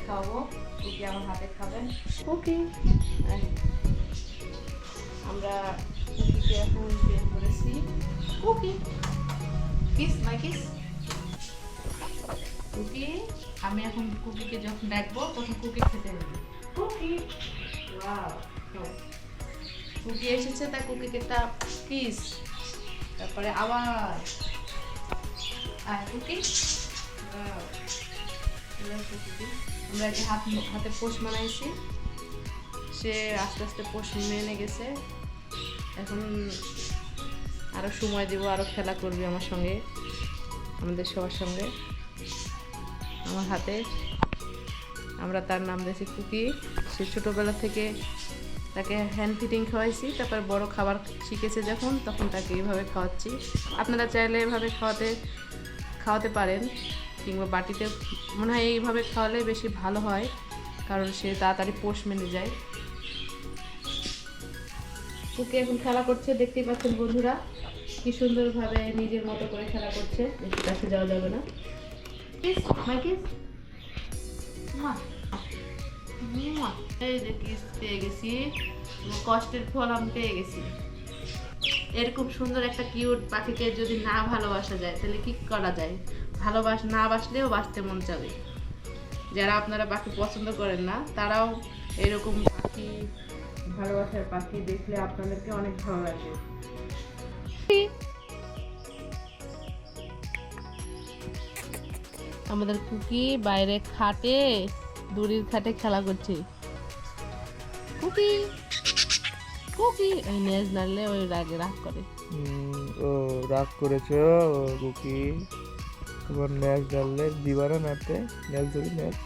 খাওয়াবো, কুকি আমার হাতে খাবেন। কুকি আমরা কুকিকে এখন বের করেছি। কুকি কিস মাই কিস। কুকি আমি এখন কুকিকে যখন ডাকবো তখন কুকি খেতে হবে। কুকি ওয়াও, কুকি এসেছে, তাই কুকিকে একটা কিস, তারপরে আবার কুকি। আমরা যে হাতে পোষ বানাইছি, সে আস্তে আস্তে পোষ মেনে গেছে। এখন আরো সময় দিব, আরো খেলা করবে আমার সঙ্গে, আমাদের সবার সঙ্গে। আমার হাতে আমরা তার নাম দিয়েছি কুকি। সে ছোটবেলা থেকে তাকে হ্যান্ড ফিডিং খাওয়াইছি, তারপর বড় খাবার শিখেছে যখন, তখন তাকে এইভাবে খাওয়াচ্ছি। আপনারা চাইলে এভাবে খাওয়াতে পারেন, কিংবা বাটিতে, মনে হয় এইভাবে খাওয়ালে বেশি ভালো হয়, কারণ সে তাড়াতাড়ি পোষ মেনে যায়। কুকি এখন খেলা করছে, দেখতেই পাচ্ছেন বন্ধুরা কি সুন্দরভাবে নিজের মতো করে খেলা করছে। বেশি কাছে যাওয়া যাবে না। এই যে কিস পেয়ে গেছি, কষ্টের ফল আমি পেয়ে গেছি। এরকম সুন্দর একটা কিউট পাখিকে যদি না ভালোবাসা যায় তাহলে কি করা যায়? না বাসলেও বাঁচতে মন চাবে। যারা আপনারা পাখি পছন্দ করেন না, তারাও এরকম পাখি, ভালোবাসার পাখি দেখলে আপনাদেরকে অনেক ভালো লাগে। আমাদের কুকি বাইরে খাটে, দড়ির খাটে খেলা করছে। কুকি কুকি এই নেজ নাড়লে ওই রাগ করে। ও রাগ করেছো কুকি, তোমার নেজ নাড়লে দিবা না নাড়তে? নেজ ধরি নেজ।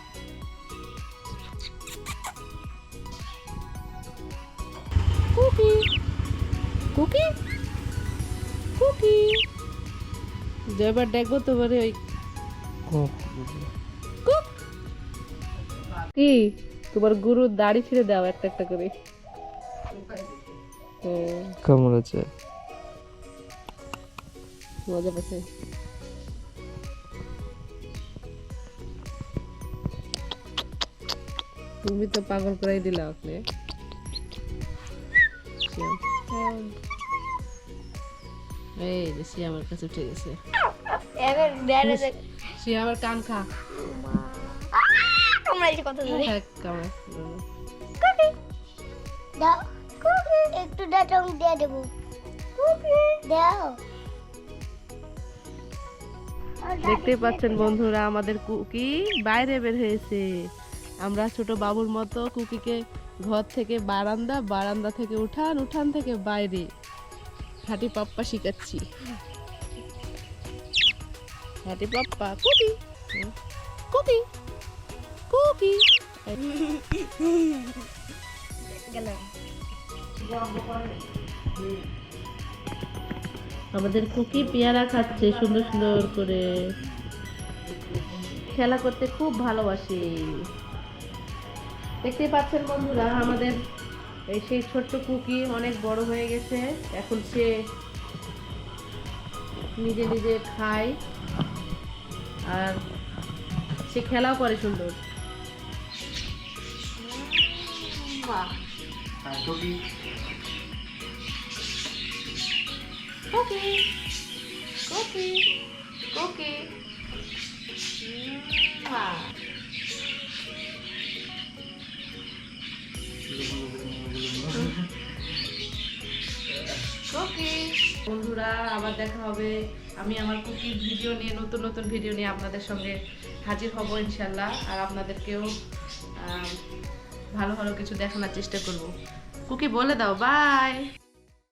কুকি কুকি কুকি যেবার দেখবো তোমার ওই কি, তোমার গুরু দাড়ি ছিঁড়ে দাও একটা একটা করে। কেমন আছে? মজা পাচ্ছে। তুমি তো পাগল করাই দিলা আপনি। এই যে সে আমার কাছে উঠে গেছে, সে আমার কান খা। একটু ডাটং দিয়ে দেবো। দাও, দেখতেই পাচ্ছেন বন্ধুরা, আমাদের কুকি বাইরে বের হয়েছে। আমরা ছোট বাবুর মতো কুকিকে ঘর থেকে বারান্দা, বারান্দা থেকে উঠান, উঠান থেকে বাইরে হাঁটি পাপ্পা শিখাচ্ছি। হাঁটি পাপ্পা কুকি কুকি কুকি। আমাদের কুকি পেয়ারা খাচ্ছে সুন্দর সুন্দর করে, খেলা করতে খুব ভালোবাসে। দেখতে পাচ্ছেন বন্ধুরা, আমাদের এই সেই ছোট্ট কুকি অনেক বড় হয়ে গেছে। এখন সে নিজে নিজে খায় আর সে খেলাও করে সুন্দর। কুকি কুকি কুকি বন্ধুরা, আবার দেখা হবে। আমি আমার কুকির ভিডিও নিয়ে, নতুন নতুন ভিডিও নিয়ে আপনাদের সঙ্গে হাজির হব ইনশাল্লাহ। আর আপনাদেরকেও ভালো ভালো কিছু দেখানোর চেষ্টা করব। কুকি বলে দাও বাই।